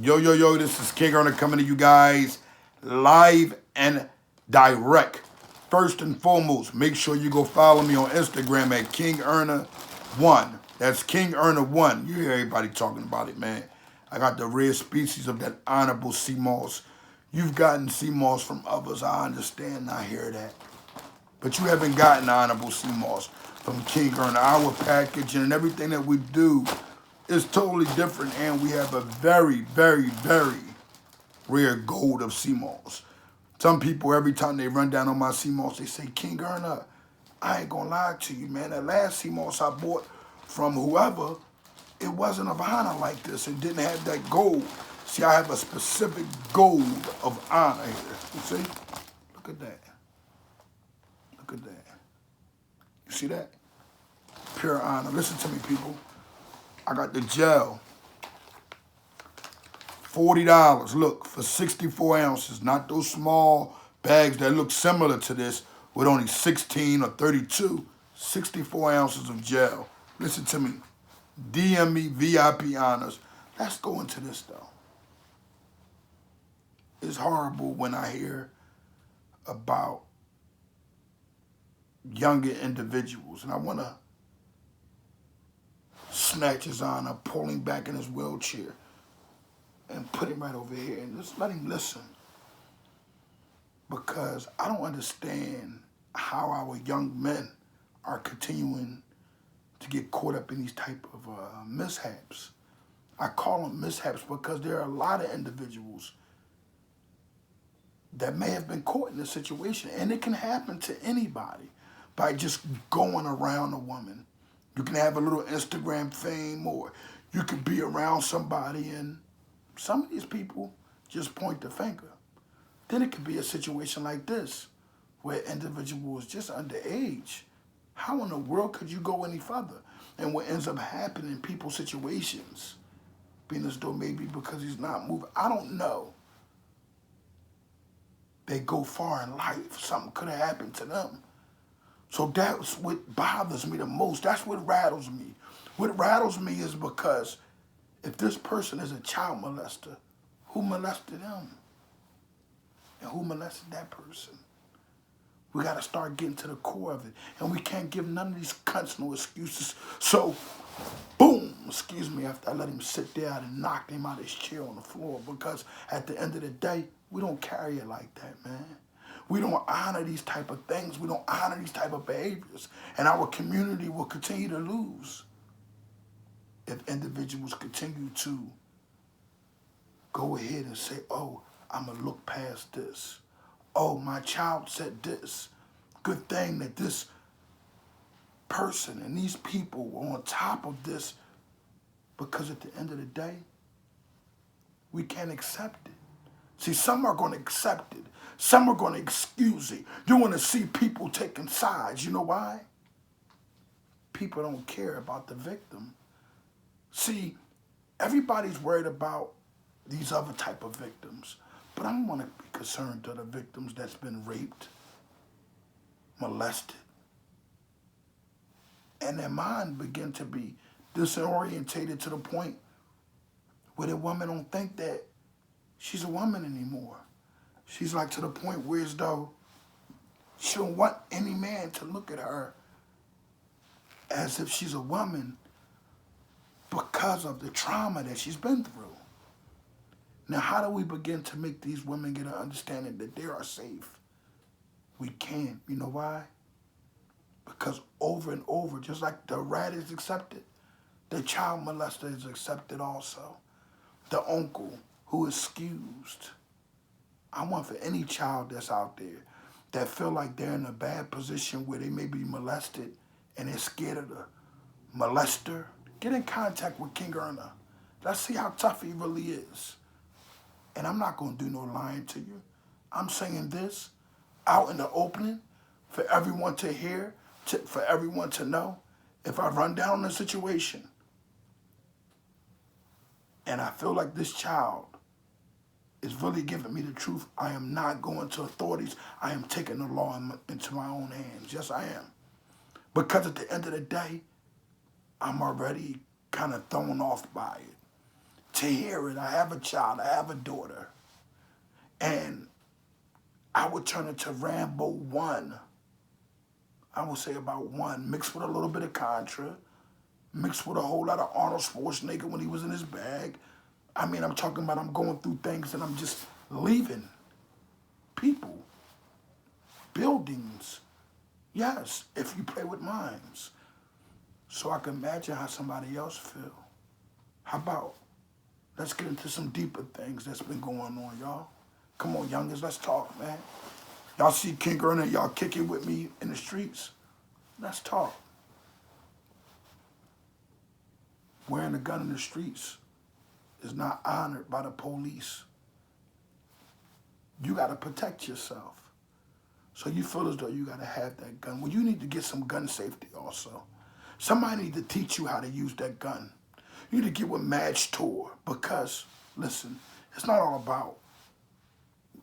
Yo, yo, yo, this is King Earner coming to you guys live and direct. First and foremost, make sure you go follow me on Instagram at King Earner1. That's King Earner1. You hear everybody talking about it, man. I got the rare species of that honorable sea moss. You've gotten sea moss from others. I understand, I hear that. But you haven't gotten honorable sea moss from King Earner. Our packaging and everything that we do is totally different, and we have a very, very, very rare gold of sea moss. Some people, every time they run down on my sea moss, they say, King Earner, I ain't gonna lie to you, man. That last sea moss I bought from whoever, it wasn't of honor like this. It didn't have that gold. See, I have a specific gold of honor here. You see? Look at that. Look at that. You see that? Pure honor. Listen to me, people. I got the gel. $40, look, for 64 ounces. Not those small bags that look similar to this with only 16 or 32. 64 ounces of gel. Listen to me. DM me VIP honors. Let's go into this, though. It's horrible when I hear about younger individuals, and I want to snatch his honor, pull him back in his wheelchair, and put him right over here and just let him listen. Because I don't understand how our young men are continuing to get caught up in these type of mishaps. I call them mishaps because there are a lot of individuals that may have been caught in this situation, and it can happen to anybody by just going around a woman. You can have a little Instagram fame, or you could be around somebody and some of these people just point the finger. Then it could be a situation like this, where an individual is just underage. How in the world could you go any further? And what ends up happening in people's situations, being as though maybe because he's not moving, I don't know. They go far in life. Something could have happened to them. So that's what bothers me the most. That's what rattles me. What rattles me is because if this person is a child molester, who molested them? And who molested that person? We got to start getting to the core of it. And we can't give none of these cunts no excuses. So, boom, excuse me, after I let him sit there and knocked him out of his chair on the floor. Because at the end of the day, we don't carry it like that, man. We don't honor these type of things. We don't honor these type of behaviors. And our community will continue to lose if individuals continue to go ahead and say, oh, I'm going to look past this. Oh, my child said this. Good thing that this person and these people were on top of this, because at the end of the day, we can't accept it. See, some are going to accept it. Some are going to excuse it. You want to see people taking sides. You know why? People don't care about the victim. See, everybody's worried about these other type of victims, but I don't want to be concerned to the victims that's been raped, molested, and their mind begin to be disorientated to the point where the woman don't think that she's a woman anymore. She's like to the point where as though she don't want any man to look at her as if she's a woman because of the trauma that she's been through. Now, how do we begin to make these women get an understanding that they are safe? We can't. You know why? Because over and over, just like the rat is accepted, the child molester is accepted also. The uncle who is excused. I want for any child that's out there that feel like they're in a bad position where they may be molested and they're scared of the molester, get in contact with King Earner. Let's see how tough he really is. And I'm not going to do no lying to you. I'm saying this out in the opening for everyone to hear, for everyone to know. If I run down the situation and I feel like this child is really giving me the truth, I am not going to authorities. I am taking the law into my own hands. Yes, I am. Because at the end of the day, I'm already kind of thrown off by it. to hear it. I have a child, I have a daughter. And I would turn it to Rambo 1. I would say about 1, mixed with a little bit of Contra, mixed with a whole lot of Arnold Schwarzenegger when he was in his bag. I mean, I'm talking about I'm going through things and I'm just leaving people, buildings. Yes, if you play with minds. So I can imagine how somebody else feel. How about, let's get into some deeper things that's been going on, y'all. Come on, youngers, let's talk, man. Y'all see King Erna, y'all kick it with me in the streets. Let's talk. Wearing a gun in the streets is not honored by the police. You got to protect yourself. So you feel as though you got to have that gun. Well, you need to get some gun safety also. Somebody need to teach you how to use that gun. You need to get with Madge Tour because, listen, it's not all about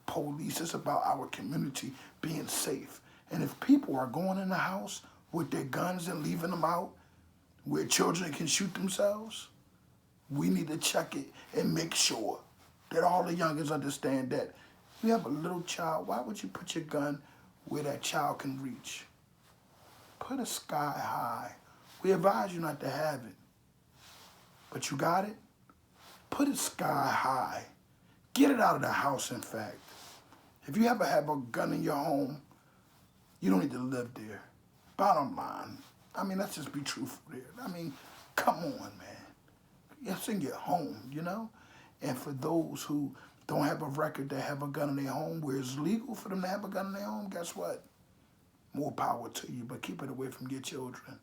police. It's about our community being safe. And if people are going in the house with their guns and leaving them out where children can shoot themselves, we need to check it and make sure that all the youngins understand that you have a little child. Why would you put your gun where that child can reach? Put it sky high. We advise you not to have it. But you got it? Put it sky high. Get it out of the house, in fact. If you ever have a gun in your home, you don't need to live there. Bottom line. I mean, let's just be truthful there. I mean, come on, man. It's in your home, you know? And for those who don't have a record that have a gun in their home where it's legal for them to have a gun in their home, guess what? More power to you, but keep it away from your children.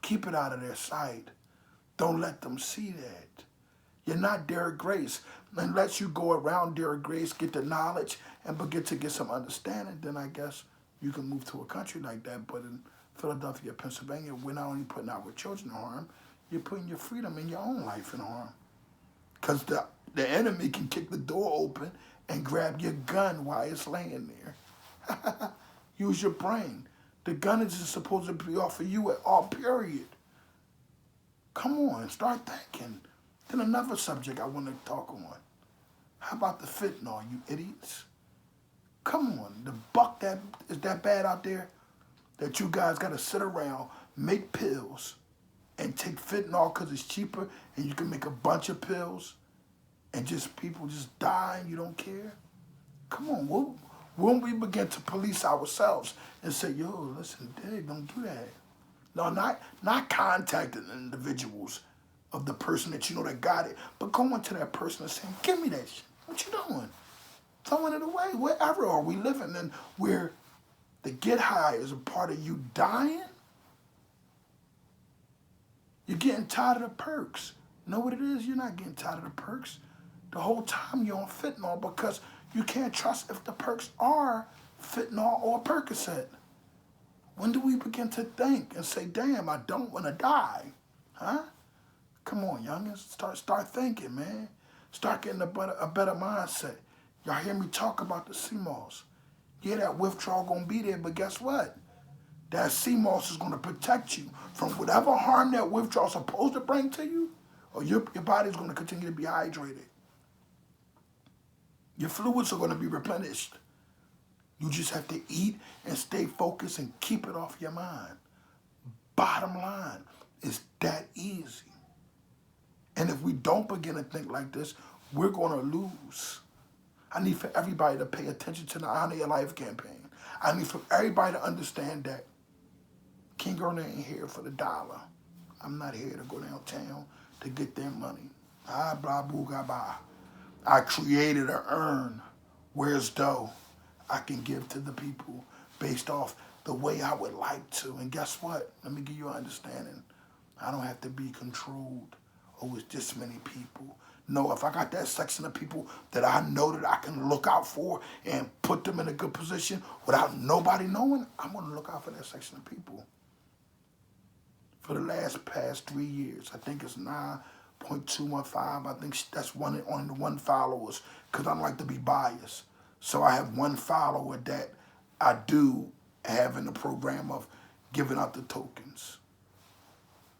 Keep it out of their sight. Don't let them see that. You're not Derek Grace. Unless you go around Derek Grace, get the knowledge, and begin to get some understanding, then I guess you can move to a country like that. But in Philadelphia, Pennsylvania, we're not only putting our children in harm, you're putting your freedom and your own life in harm. Because the enemy can kick the door open and grab your gun while it's laying there. Use your brain. The gun isn't supposed to be off of you at all, period. Come on, start thinking. Then another subject I want to talk on. How about the fentanyl, you idiots? Come on, the buck that is that bad out there that you guys got to sit around, make pills, and take fentanyl because it's cheaper and you can make a bunch of pills and just people just die and you don't care? Come on, when we begin to police ourselves and say, yo, listen, Dig, don't do that. No, not contacting individuals of the person that you know that got it, but going to that person and saying, give me that shit. What you doing? Throwing it away. Wherever are we living in where the get high is a part of you dying? You're getting tired of the perks. Know what it is? You're not getting tired of the perks. The whole time you're on fentanyl because you can't trust if the perks are fentanyl or Percocet. When do we begin to think and say, damn, I don't want to die? Huh? Come on, youngins. Start thinking, man. Start getting a better mindset. Y'all hear me talk about the CMOS. Yeah, that withdrawal going to be there, but guess what? That CMOS is going to protect you from whatever harm that withdrawal is supposed to bring to you, or your body's going to continue to be hydrated. Your fluids are going to be replenished. You just have to eat and stay focused and keep it off your mind. Bottom line, it's that easy. And if we don't begin to think like this, we're going to lose. I need for everybody to pay attention to the Honor Your Life campaign. I need for everybody to understand that King Erna ain't here for the dollar. I'm not here to go downtown to get their money. Ah, blah, boo, ga, bah. I created an urn. Where's dough? I can give to the people based off the way I would like to. And guess what? Let me give you an understanding. I don't have to be controlled. Oh, it's this many people. No, if I got that section of people that I know that I can look out for and put them in a good position without nobody knowing, I'm going to look out for that section of people. For the past 3 years, I think it's 9.215. I think that's only the one followers because I don't like to be biased. So I have one follower that I do have in the program of giving out the tokens.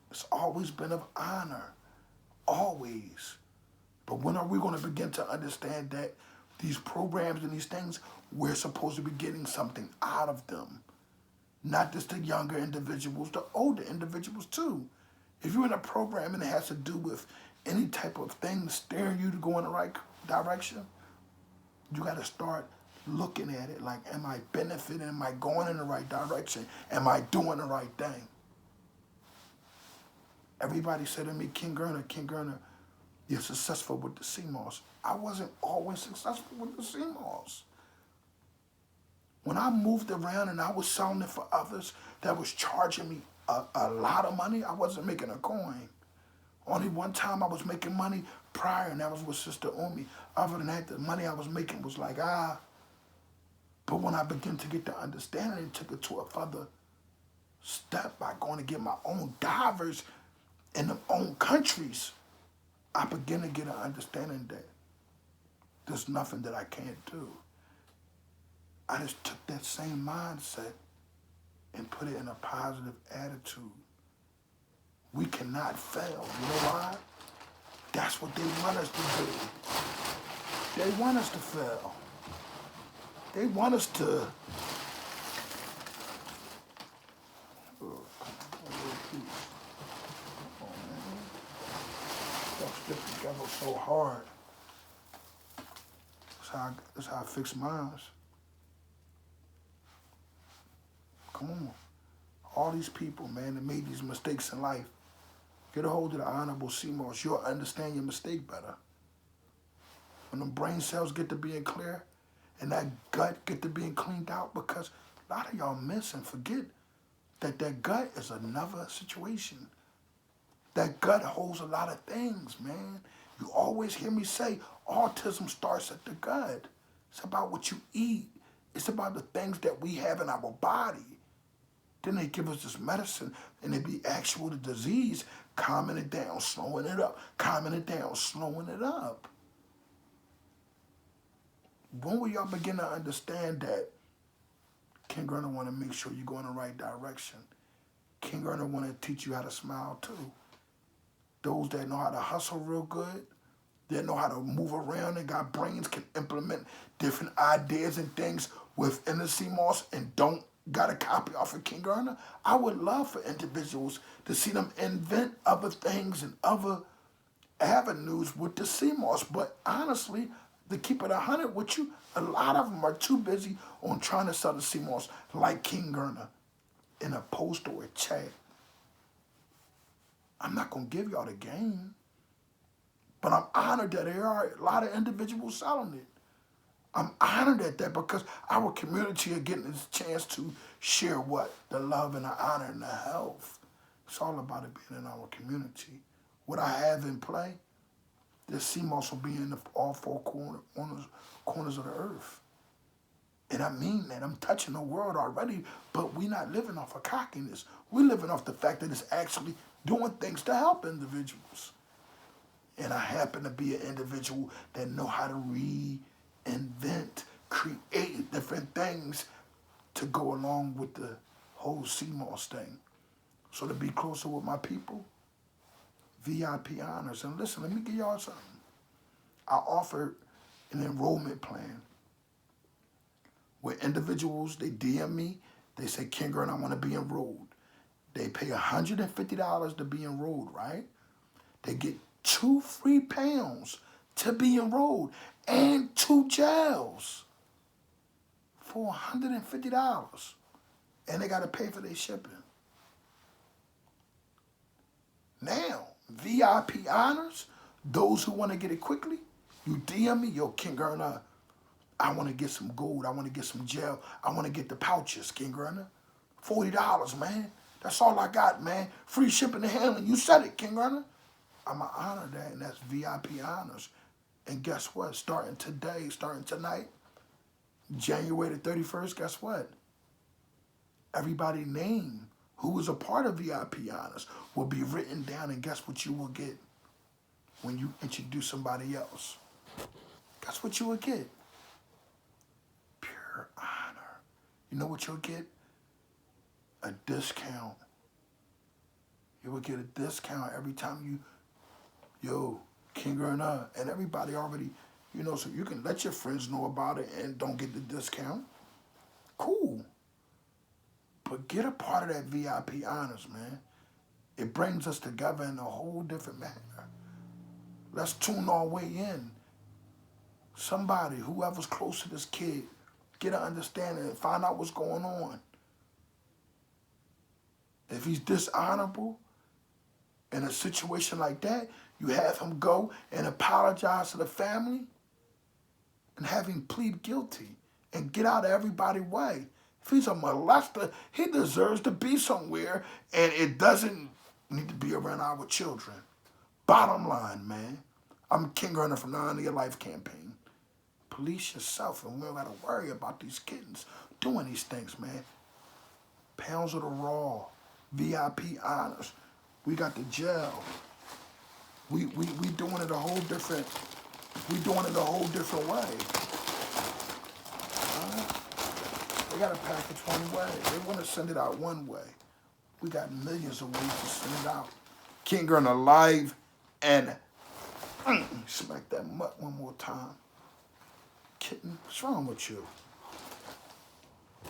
It's always been of honor. Always. But when are we going to begin to understand that these programs and these things, we're supposed to be getting something out of them? Not just the younger individuals, the older individuals too. If you're in a program and it has to do with any type of thing steering you to go in the right direction, you got to start looking at it like, am I benefiting? Am I going in the right direction? Am I doing the right thing? Everybody said to me, King Gurner, you're successful with the CMOS. I wasn't always successful with the CMOS. When I moved around and I was selling it for others that was charging me a lot of money, I wasn't making a coin. Only one time I was making money prior, and that was with Sister Umi. Other than that, the money I was making was like, But when I began to get the understanding and took it to a further step by going to get my own divers in their own countries, I began to get an understanding that there's nothing that I can't do. I just took that same mindset and put it in a positive attitude. We cannot fail. You know why? That's what they want us to do. They want us to fail. They want us to... Stuff stick together so hard. That's how I fix mine. Come on. All these people, man, that made these mistakes in life, get a hold of the Honorable CMOS. You'll understand your mistake better. When the brain cells get to being clear and that gut get to being cleaned out, because a lot of y'all miss and forget that that gut is another situation. That gut holds a lot of things, man. You always hear me say autism starts at the gut. It's about what you eat. It's about the things that we have in our body. Then they give us this medicine and it be actual the disease, calming it down, slowing it up, calming it down, slowing it up. When will y'all begin to understand that? King Gurner want to make sure you go in the right direction. King Gurner want to teach you how to smile too. Those that know how to hustle real good, that know how to move around and got brains, can implement different ideas and things within the CMOS and don't got a copy off of King Gurner. I would love for individuals to see them invent other things and other avenues with the CMOS. But honestly, to keep it 100 with you, a lot of them are too busy on trying to sell the CMOS like King Gurner in a post or a chat. I'm not going to give y'all the game, but I'm honored that there are a lot of individuals selling it. I'm honored at that because our community are getting this chance to share what? The love and the honor and the health. It's all about it being in our community. What I have in play, this CMOS will be in all four corners of the earth. And I mean that. I'm touching the world already, but we're not living off of cockiness. We're living off the fact that it's actually doing things to help individuals. And I happen to be an individual that know how to reinvent, create different things to go along with the whole CMOS thing. So to be closer with my people, VIP honors. And listen, let me give y'all something. I offer an enrollment plan where individuals, they DM me, they say, King Gurner, I want to be enrolled. They pay $150 to be enrolled, right? They get 2 free pounds to be enrolled and 2 gels for $150. And they got to pay for their shipping. Now, VIP honors, those who want to get it quickly, you DM me, yo, King Gurner, I want to get some gold. I want to get some gel. I want to get the pouches, King Gurner. $40, man. That's all I got, man. Free shipping and handling. You said it, King Gurner. I'm going to honor that, and that's VIP honors. And guess what? Starting today, starting tonight, January the 31st, guess what? Everybody's name who was a part of VIP honors will be written down, and guess what you will get when you introduce somebody else? Guess what you will get? Pure honor. You know what you'll get? A discount. You will get a discount every time you, King Earner, and everybody already, you know, so you can let your friends know about it and don't get the discount. Cool. But get a part of that VIP honors, man. It brings us together in a whole different manner. Let's tune our way in. Somebody, whoever's close to this kid, get an understanding and find out what's going on. If he's dishonorable in a situation like that, you have him go and apologize to the family and have him plead guilty and get out of everybody's way. If he's a molester, he deserves to be somewhere, and it doesn't need to be around our children. Bottom line, man. I'm King Earner from the Honor Your Life campaign. Police yourself, and we don't got to worry about these kittens doing these things, man. Pounds of the Raw, VIP honors. We got the jail. We doing it a whole different. We doing it a whole different way. They got a package one way. They want to send it out one way. We got millions of ways to send it out. King Earner live and smack that mutt one more time. Kitten, what's wrong with you?